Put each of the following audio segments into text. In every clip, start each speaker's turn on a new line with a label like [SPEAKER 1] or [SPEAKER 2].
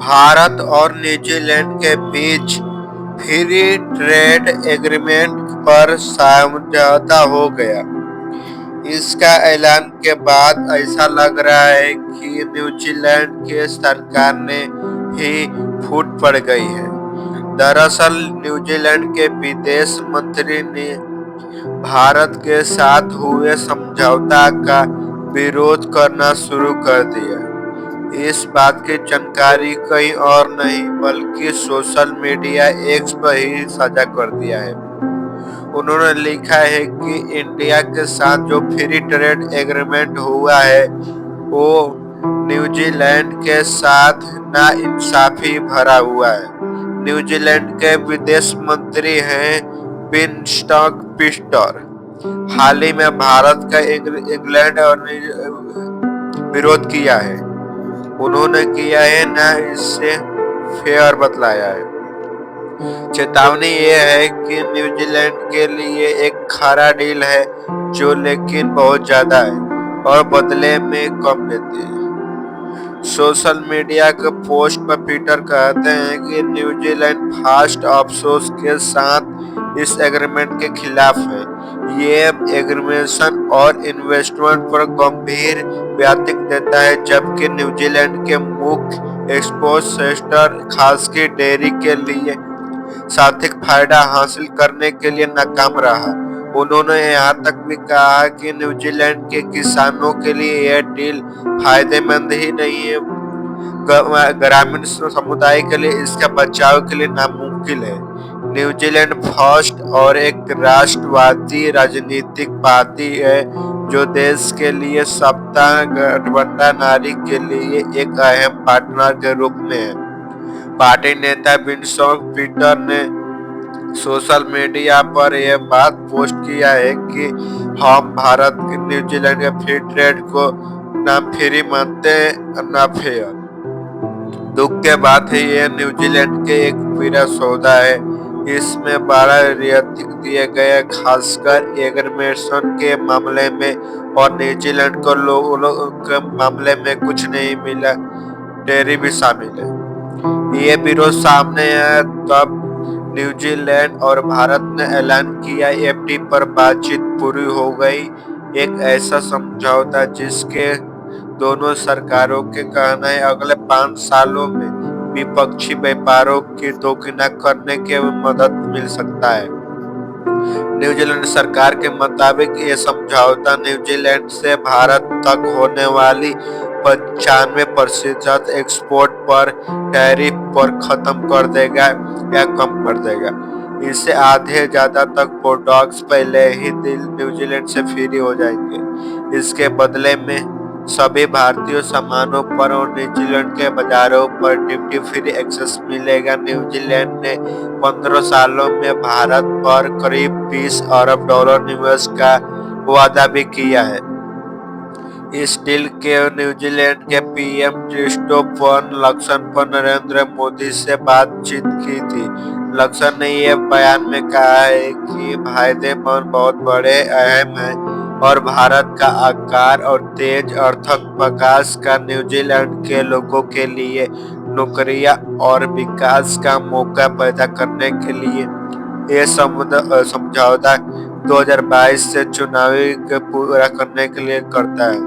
[SPEAKER 1] भारत और न्यूजीलैंड के बीच free trade agreement पर समझौता हो गया। इसका ऐलान के बाद ऐसा लग रहा है कि न्यूजीलैंड के सरकार ने ही फूट पड़ गई है। दरअसल न्यूजीलैंड के विदेश मंत्री ने भारत के साथ हुए समझौता का विरोध करना शुरू कर दिया। इस बात की जानकारी कहीं और नहीं बल्कि सोशल मीडिया एक्स पर ही साझा कर दिया है। उन्होंने लिखा है कि इंडिया के साथ जो फ्री ट्रेड एग्रीमेंट हुआ है वो न्यूजीलैंड के साथ नाइंसाफी भरा हुआ है। न्यूजीलैंड के विदेश मंत्री हैं विंस्टन पिस्टर। हाल ही में भारत का इंग्लैंड और विरोध किया है। उन्होंने किया है ना इससे फेयर बतलाया है। चेतावनी ये है कि न्यूजीलैंड के लिए एक खरा डील है जो लेकिन बहुत ज्यादा है और बदले में कम देती है। सोशल मीडिया के पोस्ट पर पीटर कहते हैं कि न्यूजीलैंड फास्ट अफसोस के साथ इस एग्रीमेंट के खिलाफ है। ये एग्रीमेशन और इन्वेस्टमेंट पर गंभीर व्यातिक देता है, जबकि न्यूजीलैंड के मुख्य एक्सपोर्ट सेक्टर खासकर डेयरी के लिए आर्थिक फायदा हासिल करने के लिए नाकाम रहा। उन्होंने यहाँ तक भी कहा कि न्यूजीलैंड के किसानों के लिए यह डील फायदेमंद ही नहीं है, ग्रामीण समुदाय के लिए इसका बचाव के लिए नामुमकिन है। न्यूजीलैंड फर्स्ट और एक राष्ट्रवादी राजनीतिक पार्टी है जो देश के लिए सत्ता गठबंधन नारी के लिए एक अहम पार्टनर के रूप में है। पार्टी नेता विंस्टन पीटर ने सोशल मीडिया पर यह बात पोस्ट किया है कि हम भारत के न्यूजीलैंड के फ्री ट्रेड को ना फ्री मानते ना फेयर। दुख के बात है यह न्यूजीलैंड के एक पीरा सौदा है। इसमें 12 रियायत दिए गए खासकर एग्रीमेशन के मामले में और न्यूजीलैंड को लोगों के मामले में कुछ नहीं मिला। डेयरी भी शामिल है। ये विरोध सामने आया तब न्यूजीलैंड और भारत ने ऐलान किया एफटी पर बातचीत पूरी हो गई। एक ऐसा समझौता जिसके दोनों सरकारों के कहना है अगले 5 सालों में द्विपक्षीय व्यापारों की दोगुना करने के मदद मिल सकता है। न्यूजीलैंड सरकार के मुताबिक ये समझौता न्यूजीलैंड से भारत तक होने वाली 95% एक्सपोर्ट पर टैरिफ पर खत्म कर देगा या कम कर देगा। इससे आधे ज्यादा तक प्रोडक्ट्स पहले ही न्यूजीलैंड से फ्री हो जाएंगे। इसके बदले में सभी भारतीय सामानों पर और न्यूजीलैंड के बाजारों पर ड्यूटी फ्री एक्सेस मिलेगा। न्यूजीलैंड ने 15 सालों में भारत पर करीब $20 अरब निवेश का वादा भी किया है। इस डील के न्यूजीलैंड के पीएम क्रिस्टोफर लक्सन पर नरेंद्र मोदी से बातचीत की थी। लक्सन ने यह बयान में कहा है कि फायदेमंद बहुत बड़े अहम है और भारत का आकार और तेज आर्थिक विकास का न्यूजीलैंड के लोगों के लिए नौकरियां और विकास का मौका पैदा करने के लिए यह समझौता 2022 से चुनावी के पूरा करने के लिए करता है,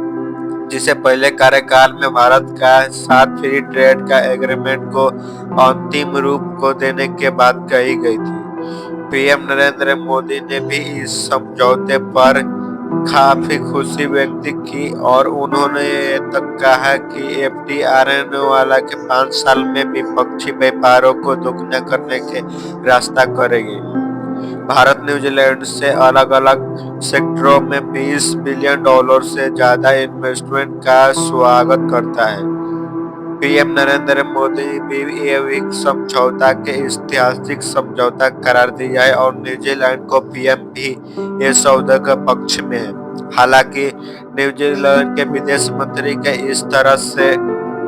[SPEAKER 1] जिसे पहले कार्यकाल में भारत का साथ फ्री ट्रेड का एग्रीमेंट को अंतिम रूप को देने के बाद कही गई थी। पीएम नरेंद्र मोदी ने भी इस समझौते पर काफी खुशी व्यक्त की और उन्होंने ये तक कहा कि एफटी आने वाला के 5 साल में द्विपक्षीय व्यापारों को दोगुना करने के रास्ता करेगी। भारत न्यूजीलैंड से अलग अलग सेक्टरों में $20 बिलियन से ज्यादा इन्वेस्टमेंट का स्वागत करता है। पीएम नरेंद्र मोदी भी ये समझौता के ऐतिहासिक समझौता करार दिया है और न्यूजीलैंड को पीएम भी ये सौदे के पक्ष में है। हालांकि न्यूजीलैंड के विदेश मंत्री के इस तरह से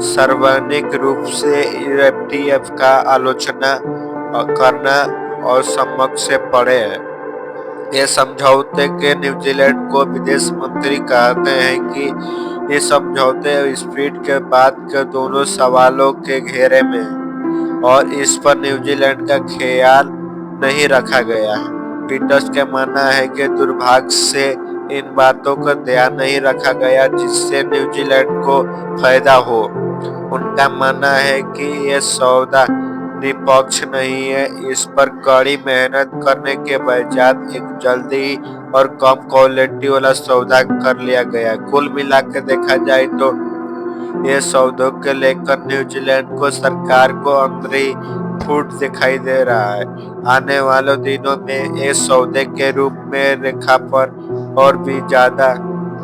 [SPEAKER 1] सार्वजनिक रूप से एफटीएफ का आलोचना करना और समझ से परे है। ये समझौते के न्यूजीलैंड को विदेश मंत्री कहते हैं कि ये समझौते स्प्लिट के बाद के दोनों सवालों के घेरे में हैं और इस पर न्यूजीलैंड का ख्याल नहीं रखा गया है। पीटर्स का मानना है कि दुर्भाग्य से इन बातों का ध्यान नहीं रखा गया जिससे न्यूजीलैंड को फायदा हो। उनका मानना है कि ये सौदा निष्पक्ष नहीं है। इस पर कड़ी मेहनत करने के बजाय एक जल्दी और कम क्वालिटी वाला सौदा कर लिया गया। कुल मिला के देखा जाए तो ये सौदों के लेकर न्यूजीलैंड को सरकार को अंदरी फूट दिखाई दे रहा है। आने वाले दिनों में इस सौदे के रूप में रेखा पर और भी ज्यादा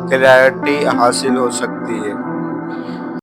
[SPEAKER 1] क्लैरिटी हासिल हो सकती है।